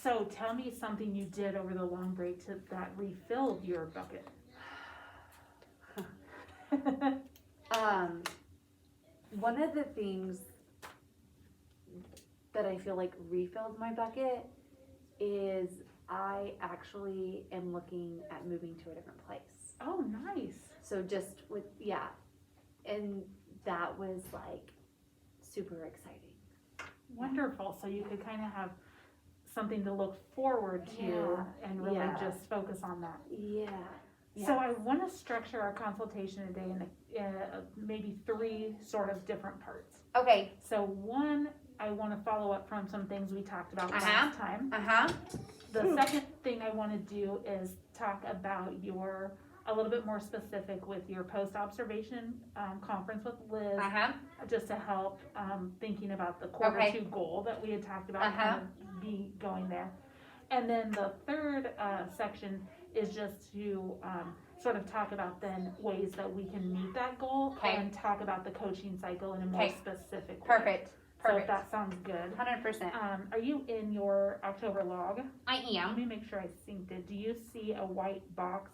So tell me something you did over the long break that refilled your bucket. One of the things that I feel like refilled my bucket is I actually am looking at moving to a different place. Oh, nice. So just with, and that was like super exciting. Wonderful. So you could kind of have something to look forward to and really just focus on that. Yeah. So I want to structure our consultation today in maybe 3 sort of different parts. Okay. So one, I want to follow up from some things we talked about last time. The second thing I want to do is talk about a little bit more specific with your post-observation conference with Liz, just to help thinking about the quarter 2 goal that we had talked about, kind of be going there. And then the third section is just to sort of talk about then ways that we can meet that goal and talk about the coaching cycle in a more specific way. Perfect. So if that sounds good. 100%. Are you in your October log? I am. Let me make sure I synced it. Do you see a white box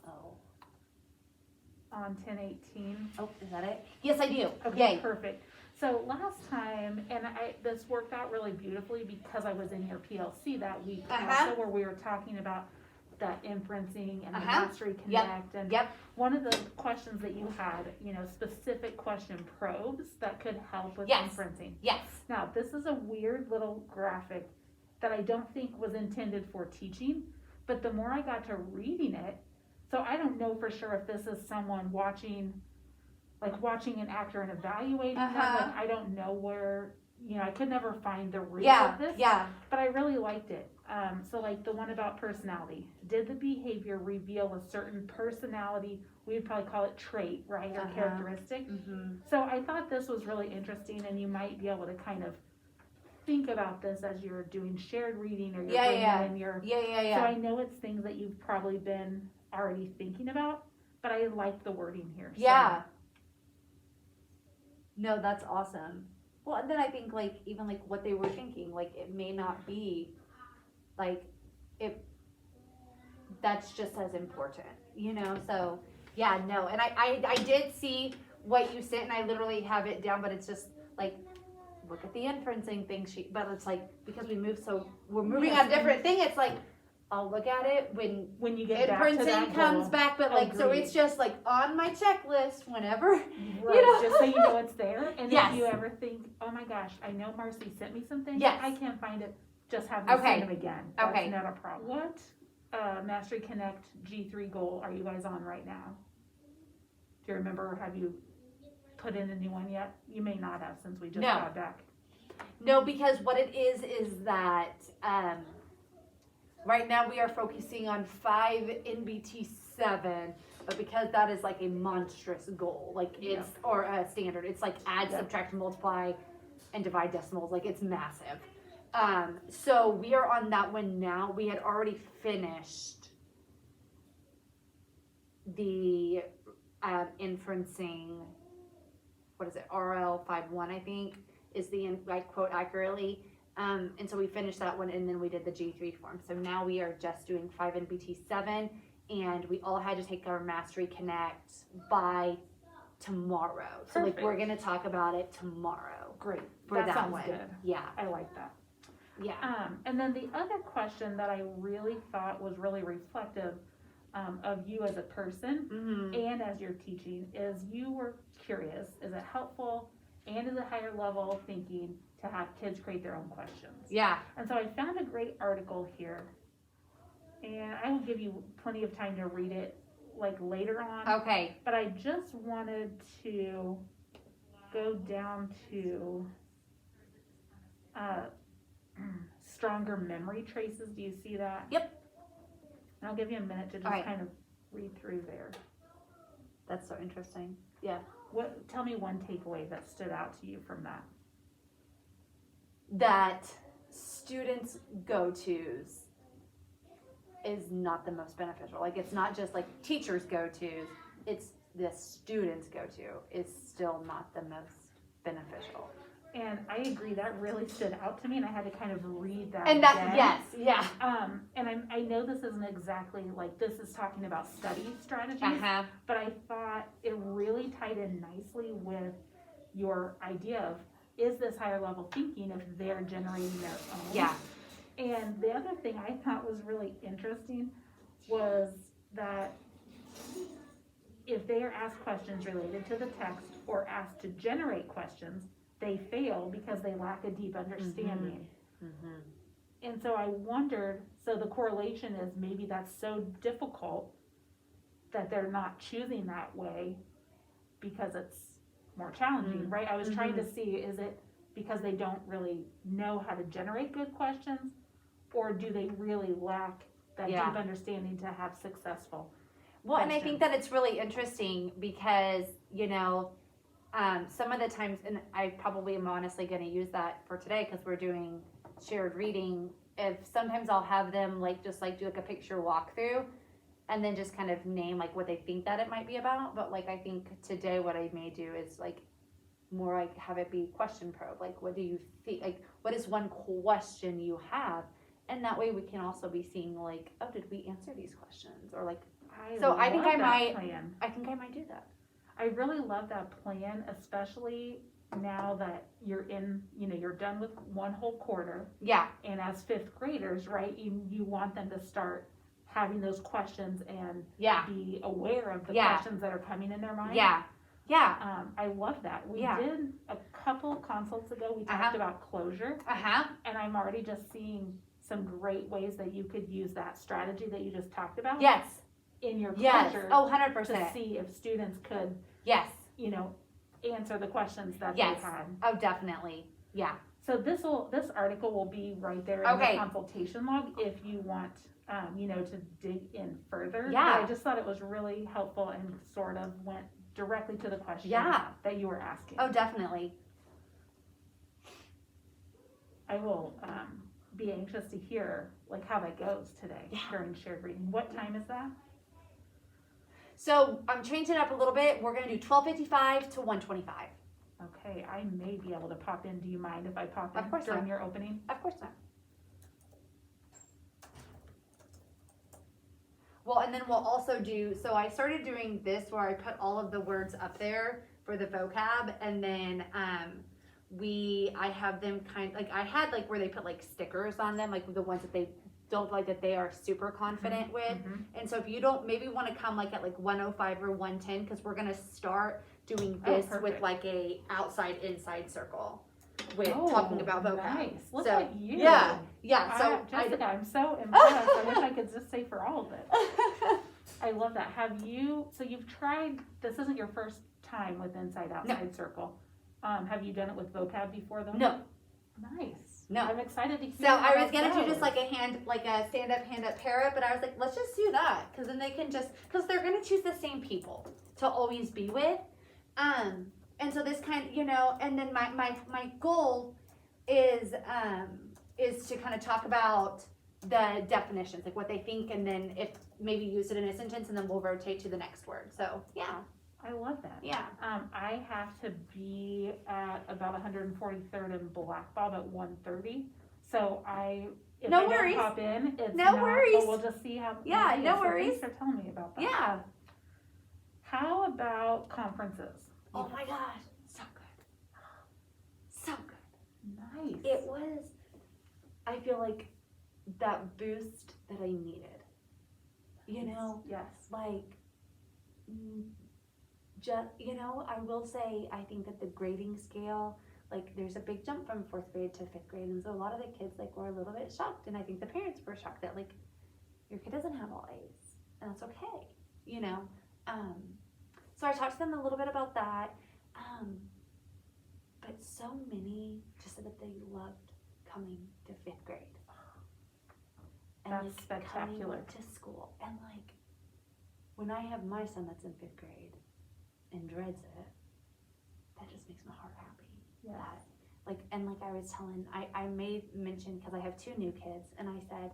on 10/18? Oh, is that it? Yes, I do. Okay, perfect. So last time, and this worked out really beautifully because I was in your PLC that week also, where we were talking about that inferencing and the Mastery Connect. And one of the questions that you had, specific question probes that could help with inferencing. Yes. Now, this is a weird little graphic that I don't think was intended for teaching, but the more I got to reading it, so I don't know for sure if this is someone watching an actor and evaluating them. Like, I don't know where, I could never find the root of this. But I really liked it. So like the one about personality. Did the behavior reveal a certain personality? We would probably call it trait, right? Or characteristic. So I thought this was really interesting, and you might be able to kind of think about this as you're doing shared reading or you're bringing in your. So I know it's things that you've probably been already thinking about, but I like the wording here. So. No, that's awesome. Well, and then I think even what they were thinking, it may not be that's just as important, so no. And I did see what you sent, and I literally have it down, but it's just look at the inferencing thing but it's because we're moving on a different thing. It's I'll look at it when you get back to that inferencing comes goal. back, but so it's just on my checklist whenever. Right, just so you know it's there. And if you ever think, oh my gosh, I know Marcy sent me something. I can't find it. Just have me send them again. That's not a problem. What Mastery Connect G3 goal are you guys on right now? Do you remember? Have you put in a new one yet? You may not have, since we just got back. No, because what it is that right now we are focusing on 5 NBT7, but because that is a monstrous goal, it's or a standard, it's add, subtract, multiply, and divide decimals. It's massive. So we are on that one now. We had already finished the inferencing. What is it? RL51, I think, is the quote accurately. And so we finished that one, and then we did the G3 form. So now we are just doing 5 NBT7, and we all had to take our Mastery Connect by tomorrow. So we're going to talk about it tomorrow. Great. For that sounds one. Good. Yeah. I like that. Yeah. And then the other question that I really thought was really reflective of you as a person and as you're teaching is you were curious, is it helpful and is it higher level thinking to have kids create their own questions? Yeah. And so I found a great article here, and I will give you plenty of time to read it later on. Okay. But I just wanted to go down to stronger memory traces. Do you see that? Yep. And I'll give you a minute to just kind of read through there. That's so interesting. Yeah. Tell me one takeaway that stood out to you from that. That students' go-tos is not the most beneficial. It's not just teachers' go-tos. It's the students' go-to is still not the most beneficial. And I agree, that really stood out to me, and I had to kind of read that And that, again. yes, yeah. And I know this isn't exactly, like, this is talking about study strategies, Uh-huh. but I thought it really tied in nicely with your idea of, is this higher level thinking if they're generating their own? Yeah. And the other thing I thought was really interesting was that if they are asked questions related to the text or asked to generate questions, they fail because they lack a deep understanding. Mm-hmm. And so I wondered, so the correlation is maybe that's so difficult that they're not choosing that way because it's more challenging, right? I was trying to see, is it because they don't really know how to generate good questions, or do they really lack that deep understanding to have successful Well, questions? and I think that it's really interesting because, some of the times, and I probably am honestly going to use that for today because we're doing shared reading. If sometimes I'll have them just do a picture walkthrough and then just kind of name what they think that it might be about. But I think today what I may do is more have it be question probe. What do you think? What is one question you have? And that way we can also be seeing oh, did we answer these questions? Or I think I might do that. I really love that plan, especially now that you're in, you're done with one whole quarter. Yeah. And as fifth graders, right, you want them to start having those questions and be aware of the questions that are coming in their mind. Yeah. Yeah. I love that. We did a couple consults ago, we talked about closure. And I'm already just seeing some great ways that you could use that strategy that you just talked about. Yes. In your Yes. closure. Oh, 100%. To see if students could, answer the questions that they had. Oh, definitely. Yeah. So this article will be right there in the consultation log if you want, to dig in further. Yeah. But I just thought it was really helpful and sort of went directly to the question that you were asking. Oh, definitely. I will be anxious to hear how that goes today during shared reading. What time is that? So I'm changing it up a little bit. We're going to do 12:55 to 1:25. Okay, I may be able to pop in. Do you mind if I pop in Of course during not. your opening? Of course not. Well, and then we'll also do, so I started doing this where I put all of the words up there for the vocab, and then I have them I had where they put stickers on them, the ones that they don't feel that they are super confident with. And so if you don't maybe want to come at 105 or 110, because we're going to start doing this with a outside inside circle with talking about vocab. Nice. Look so, at you. Yeah. So Jessica, I'm so impressed. I wish I could just say for all of it. I love that. So you've tried, this isn't your first time with inside outside circle. Have you done it with vocab before though? No. Nice. No. I'm excited to hear. So I was gonna do just a stand up pair up, but I was like, let's just do that, because then they can because they're gonna choose the same people to always be with, and so this kind, and then my goal is to kind of talk about the definitions, what they think, and then if maybe use it in a sentence, and then we'll rotate to the next word. So yeah. I love that. Yeah. I have to be at about 143rd and Blackbob at 1:30. So if no I worries. don't pop in, it's no not, worries. but we'll just see how. Yeah, no so worries. Thanks for telling me about that. Yeah. How about conferences? Oh my gosh, so good, so good. Nice. It was. I feel like that boost that I needed. Yes. I will say, I think that the grading scale, there's a big jump from 4th grade to 5th grade, and so a lot of the kids were a little bit shocked, and I think the parents were shocked that your kid doesn't have all A's, and that's okay, so I talked to them a little bit about that, but so many just said that they loved coming to 5th grade, and that's spectacular. coming to school, and when I have my son that's in 5th grade and dreads it, that just makes my heart happy. Yeah. And I was telling, I made mention, because I have 2 new kids, and I said,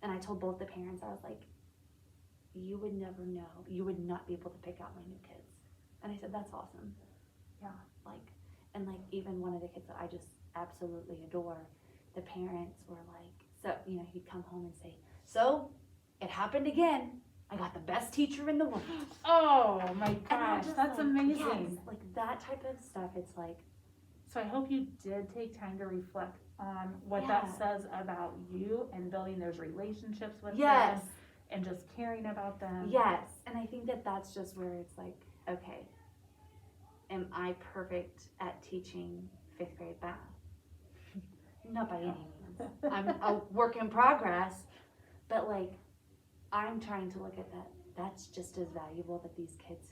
and I told both the parents, I was like, you would never know, you would not be able to pick out my new kids. And I said, that's awesome. Yeah. And like even one of the kids that I just absolutely adore, the parents were like, so, you know, he'd come home and say, so it happened again. I got the best teacher in the world. Oh my And I'm gosh, just that's like, amazing. yes, like that type of stuff. It's like, So I hope you did take time to reflect on what that Yeah. says about you and building those relationships with yes, them and just caring about them. yes. And I think that that's just where it's like, okay, am I perfect at teaching 5th grade math? Not by any means. I'm a work in progress, but like, I'm trying to look at that. That's just as valuable that these kids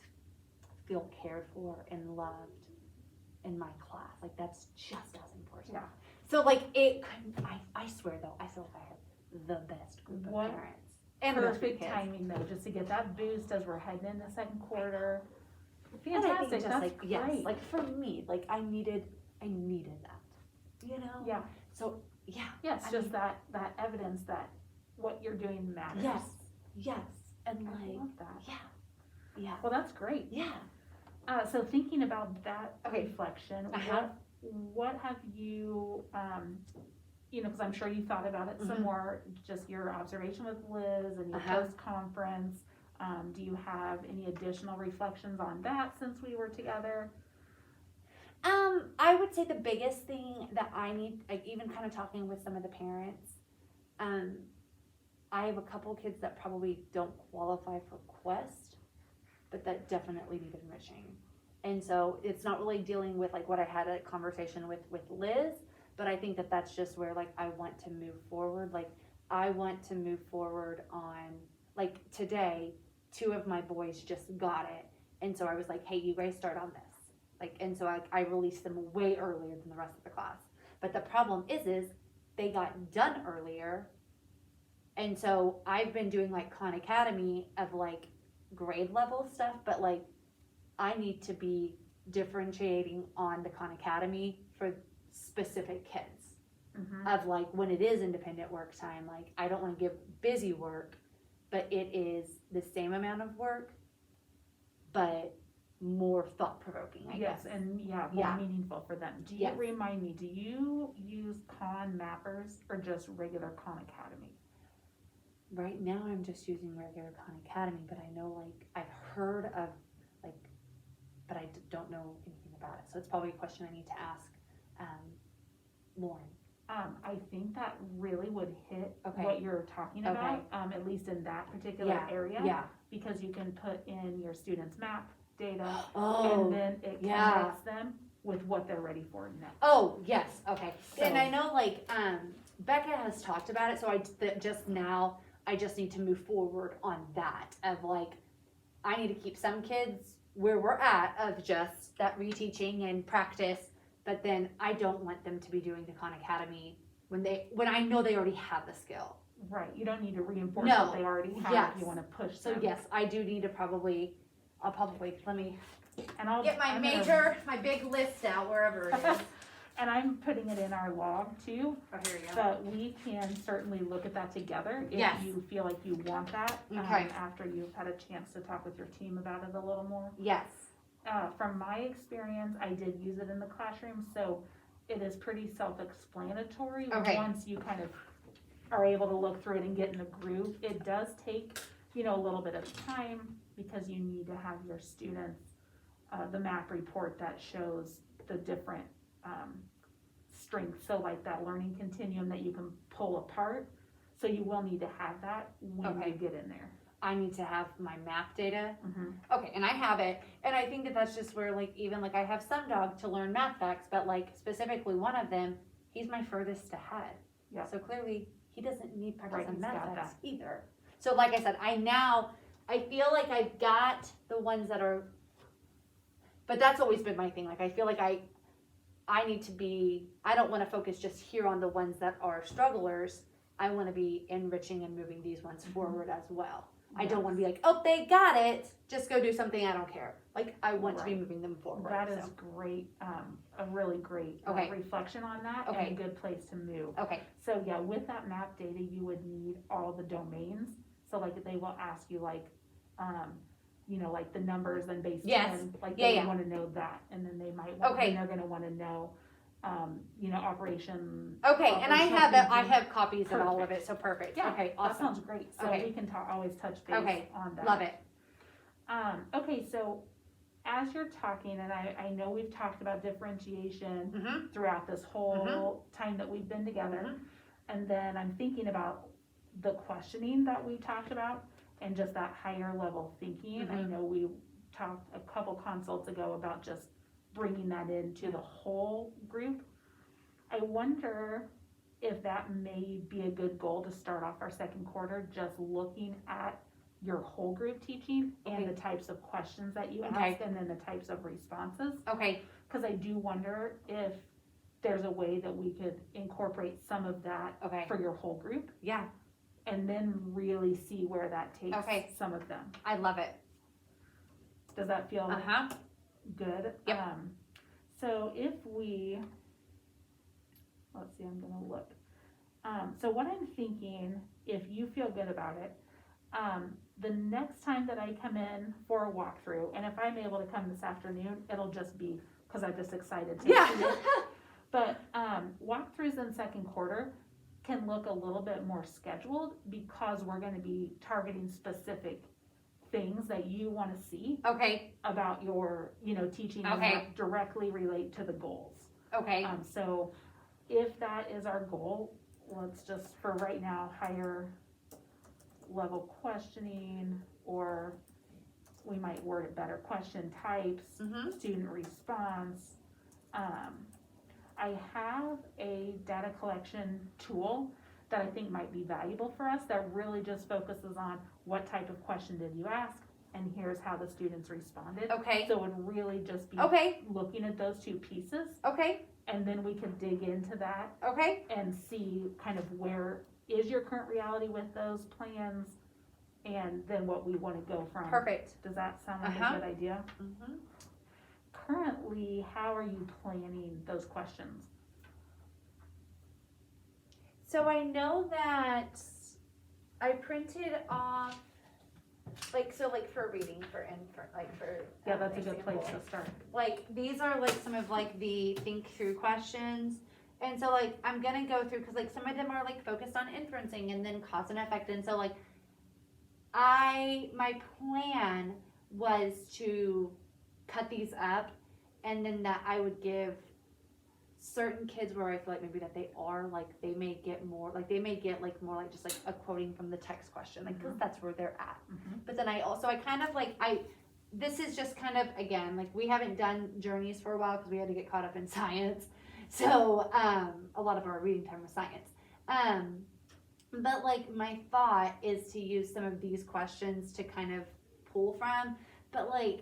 feel cared for and loved in my class. Like, that's just as important. Yeah. So like, it couldn't, I swear though, I feel like I have the best group of What parents. And the best Perfect kids. timing though, just to get that boost as we're heading into second quarter. And I think Fantastic, just that's like, great. yes, like for me, like I needed that, you know? Yeah, So, yeah. yes, I just mean- that evidence that what you're doing matters. Yes. And I like, love that. yeah, Well, that's great. yeah. So thinking about that Okay. reflection, Uh-huh. what have you, you know, because I'm sure you thought about it some Mhm. more, just your observation with Liz and your Uh-huh. post-conference. Do you have any additional reflections on that since we were together? I would say the biggest thing that I need, like even kind of talking with some of the parents, I have a couple kids that probably don't qualify for Quest, but that definitely need enriching. And so it's not really dealing with like what I had a conversation with Liz, but I think that that's just where like I want to move forward. Like I want to move forward on, like today, 2 of my boys just got it. And so I was like, hey, you guys start on this. Like, and so I released them way earlier than the rest of the class. But the problem is they got done earlier. And so I've been doing like Khan Academy of like grade level stuff, but like I need to be differentiating on the Khan Academy for specific kids. Mm-hmm. Of like when it is independent work time, like I don't want to give busy work, but it is the same amount of work, but more thought provoking, I Yes, guess. and more Yeah. meaningful for them. Do you Yes. remind me? Do you use Khan Mappers or just regular Khan Academy? Right now I'm just using regular Khan Academy, but I know like I've heard of like, but I don't know anything about it. So it's probably a question I need to ask Lauren. I think that really would hit Okay. what you're talking Okay. about, at least in that particular Yeah. area, Yeah. because you can put in your students' map data, Oh. and then it yeah. connects them with what they're ready for next. Oh, yes, okay. So- And I know like, Becca has talked about it, so just now, I just need to move forward on that of like, I need to keep some kids where we're at of just that reteaching and practice, but then I don't want them to be doing the Khan Academy when I know they already have the skill. Right, you don't need to reinforce No. what they already have, Yes. if you wanna push So them. yes, I do need to let me And I'll get my I'm gonna- my big list out wherever it is. And I'm putting it in our log too, Oh, here you go. but we can certainly look at that together if Yes. you feel like you want that, Okay. after you've had a chance to talk with your team about it a little more. Yes. From my experience, I did use it in the classroom, so it is pretty self-explanatory. Okay. Once you kind of are able to look through it and get in the groove. It does take, a little bit of time because you need to have your students, the map report that shows the different strengths. So like that learning continuum that you can pull apart. So you will need to have that when Okay. you get in there. I need to have my map data. Mm-hmm. Okay, and I have it, and I think that that's just where like even like I have some dog to learn math facts, but like specifically one of them, he's my furthest ahead. Yeah. So clearly he doesn't need practice Right, on he's math got facts either. So like I said, I feel like I've got the ones that are, but that's always been my thing. Like I feel like I need to be. I don't want to focus just here on the ones that are strugglers. I want to be enriching and moving these ones forward as well. I don't want to be like, oh, they got it. Just go do something. I don't care. Like I want to be Right. moving them forward. That is so. great, a really great Okay. reflection on that Okay. and a good place to move. Okay. So yeah, with that map data, you would need all the domains. So like they will ask you like, you know, like the numbers and base Yes. 10, like Yeah, they yeah. want to know that, and then they might want, Okay. then they're going to want to know, you know, operation. Okay, and I operational have it, I thinking. have copies of all of Perfect. it, so perfect. Yeah, Okay, that awesome. sounds great. So Okay. we can always touch base Okay, on that. love it. Okay, so as you're talking, and I know we've talked about differentiation Mm-hmm. throughout this whole time that we've been together, Mhm. and then I'm thinking about the questioning that we talked about and just that higher level thinking. I Mhm. know we talked a couple consults ago about just bringing that into the whole group. I wonder if that may be a good goal to start off our second quarter, just looking at your whole group teaching and Okay. the types of questions that you Okay. ask and then the types of responses. Okay, Because I do wonder if there's a way that we could incorporate some of that okay, for your whole group yeah, and then really see where that takes Okay. some of them. I love it. Does that feel Uh-huh, good? Yep. So if we, let's see, I'm gonna look. So what I'm thinking, if you feel good about it, the next time that I come in for a walkthrough, and if I'm able to come this afternoon, it'll just be because I'm just excited to yeah. see it. But walkthroughs in second quarter can look a little bit more scheduled because we're gonna be targeting specific things that you wanna see Okay, about your, you know, teaching and Okay. that directly relate to the goals. okay, So if that is our goal, let's just, for right now, higher level questioning, or we might word it better, question types, mm-hmm, student response. I have a data collection tool that I think might be valuable for us that really just focuses on what type of question did you ask, and here's how the students responded. okay, So it would really just be okay, looking at those two pieces, okay, and then we could dig into that okay, and see kind of where is your current reality with those plans, and then what we want to go from. perfect. Does that sound like Uh-huh. a good idea? Mm-hmm. Currently, how are you planning those questions? So I know that I printed off, like, so like for reading, for Yeah, that's a good example. place to start. Like, these are like some of like the think through questions. And so like, I'm gonna go through, cause like some of them are like focused on inferencing and then cause and effect. And so like, my plan was to cut these up and then that I would give certain kids where I feel like maybe that they are like, they may get more like more like just like a quoting from the text question, like, cause that's where they're at. Mhm. But then I kind of like, this is just kind of, again, like we haven't done journeys for a while because we had to get caught up in science. So, a lot of our reading time was science. But like my thought is to use some of these questions to kind of pull from, but like,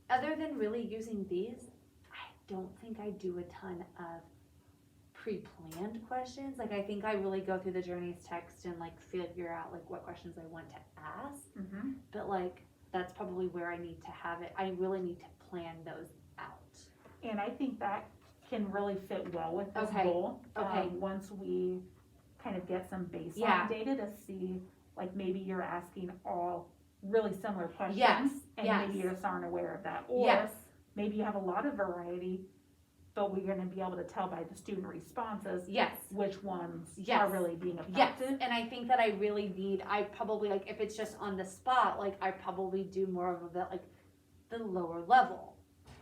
other than really using these, I don't think I do a ton of pre-planned questions. Like I think I really go through the journeys text and like figure out like what questions I want to ask. Mhm. But like that's probably where I need to have it. I really need to plan those out. And I think that can really fit well with this Okay. goal. Okay. Once we kind of get some baseline Yeah. data to see, like maybe you're asking all really similar questions, Yes. and Yes. maybe you just aren't aware of that, or Yes. maybe you have a lot of variety, but we're going to be able to tell by the student responses Yes. which ones Yes. are really being Yes. effective. And I think that I really need, I probably like, if it's just on the spot, like I probably do more of the, like the lower level.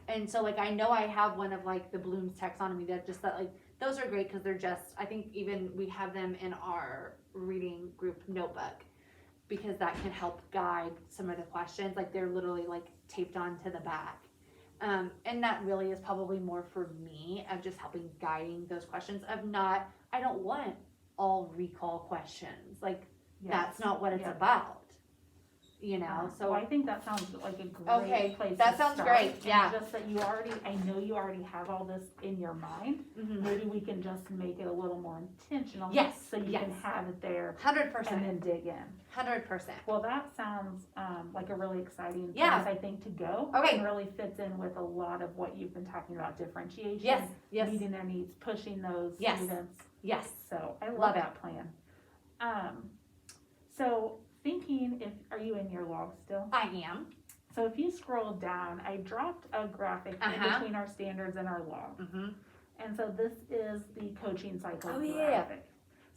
And so like, I know I have one of like the Bloom's taxonomy that just that like, those are great because they're just, I think even we have them in our reading group notebook because that can help guide some of the questions. Like they're literally like taped onto the back. And that really is probably more for me of just helping guiding those questions of not, I don't want all recall questions. Like Yes. that's not what it's Yeah. about, you know? Well, So I think that sounds like a great Okay, place that to sounds start. great, And yeah. just that you already, I know you already have all this in your mind. mhm. Maybe we can just make it a little more intentional. Yes, So you can yes. have it there 100%, and then dig in. 100%. Well, that sounds like a really exciting Yeah. place, I think, to go. Okay. And really fits in with a lot of what you've been talking about, differentiation. Yes, yes, Meeting their needs, pushing those Yes. students. yes. So I love Love it. that plan. So thinking are you in your log still? I am. So if you scroll down, I dropped a graphic in between our standards and our log. Mm-hmm. And so this is the coaching cycle graphic. Yeah.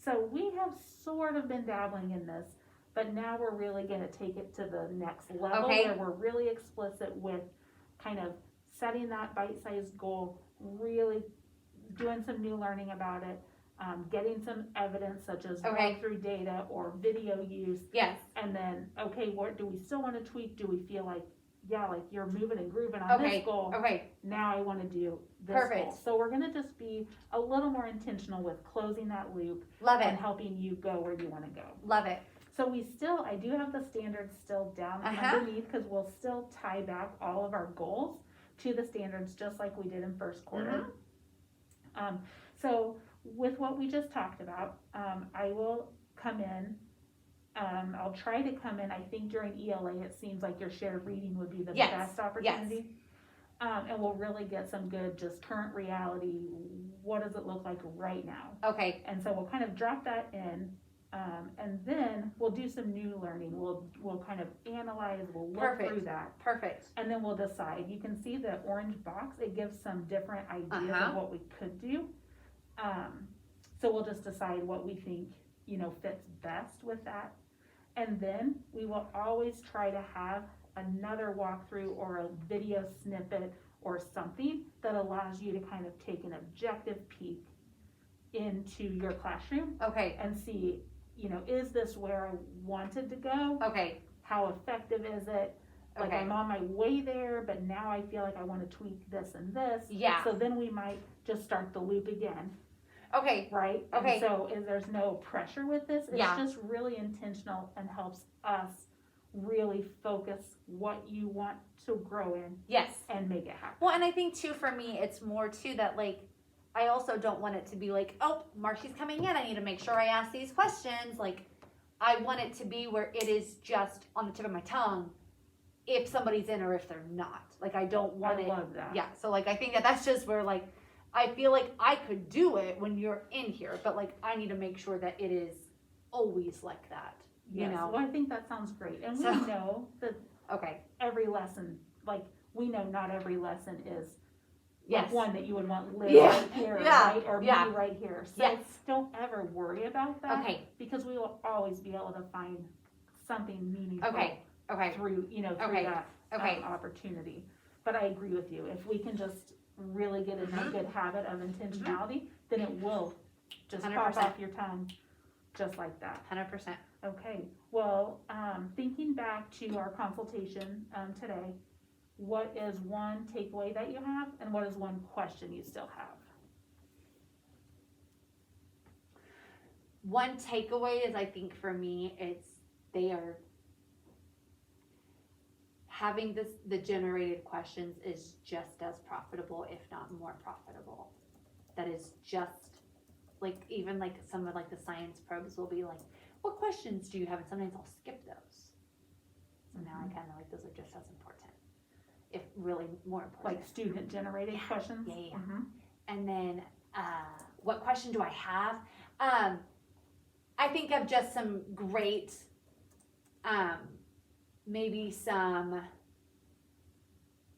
So we have sort of been dabbling in this, but now we're really going to take it to the next level where we're really explicit with kind of setting that bite-sized goal, really doing some new learning about it, getting some evidence such as walkthrough data or video use. Yes. And then, what do we still want to tweak? Do we feel like, like you're moving and grooving on this goal? Now I want to do this goal. So we're going to just be a little more intentional with closing that loop. Love it. And helping you go where you want to go. Love it. So I do have the standards still down underneath because we'll still tie back all of our goals to the standards just like we did in first quarter. So with what we just talked about, I will come in. I'll try to come in. I think during ELA, it seems like your shared reading would be the best opportunity. And we'll really get some good, just current reality. What does it look like right now? Okay. And so we'll kind of drop that in. And then we'll do some new learning. We'll kind of analyze, we'll look through that. Perfect. And then we'll decide. You can see the orange box, it gives some different ideas of what we could do. So we'll just decide what we think, fits best with that. And then we will always try to have another walkthrough or a video snippet or something that allows you to kind of take an objective peek into your classroom. Okay. And see, is this where I wanted to go? Okay. How effective is it? Like I'm on my way there, but now I feel like I want to tweak this and this. Yeah. So then we might just start the loop again. Okay. Right? Okay. And so there's no pressure with this. It's just really intentional and helps us really focus what you want to grow in. Yes. And make it happen. Well, and I think too, for me, it's more too that I also don't want it to be Marcy's coming in. I need to make sure I ask these questions. I want it to be where it is just on the tip of my tongue if somebody's in or if they're not. I don't want it. I love that. Yeah. So I think that's just where I feel like I could do it when you're in here, but I need to make sure that it is always like that. Yes. You know? Well, I think that sounds great. And we know that every lesson, we know not every lesson is one that you would want live right here, right? Or me right here. So don't ever worry about that. Okay. Because we will always be able to find something meaningful through, through that opportunity. But I agree with you. If we can just really get in a good habit of intentionality, then it will just 100%. pop off your tongue just like that. 100%. Okay. Well, thinking back to our consultation today, what is one takeaway that you have, and what is one question you still have? One takeaway is, I think for me, they are having the generated questions is just as profitable, if not more profitable. That is just even some of the science probes will be what questions do you have? And sometimes I'll skip those. So now I kind of those are just as important, if really more important. Student generated questions? Yeah. Mm-hmm. And then what question do I have? I think of just some great maybe some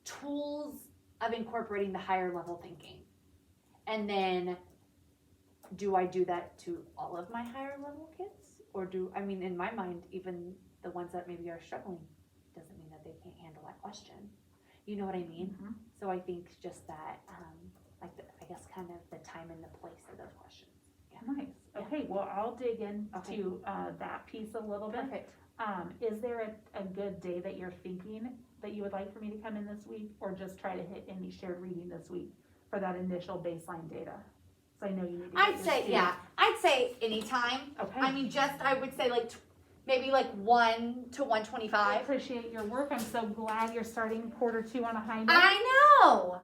tools of incorporating the higher level thinking. And then do I do that to all of my higher level kids? Or in my mind, even the ones that maybe are struggling, doesn't mean that they can't handle that question. You know what I mean? Mm-hmm. So I think just that, I guess kind of the time and the place of those questions. Yeah. Nice. Okay, well, I'll dig into that piece a little bit. Perfect. Is there a good day that you're thinking that you would like for me to come in this week, or just try to hit any shared reading this week for that initial baseline data? So I know you need to I'd say anytime. Okay. I would say maybe 1 to 125. I appreciate your work. I'm so glad you're starting quarter 2 on a high note. I know.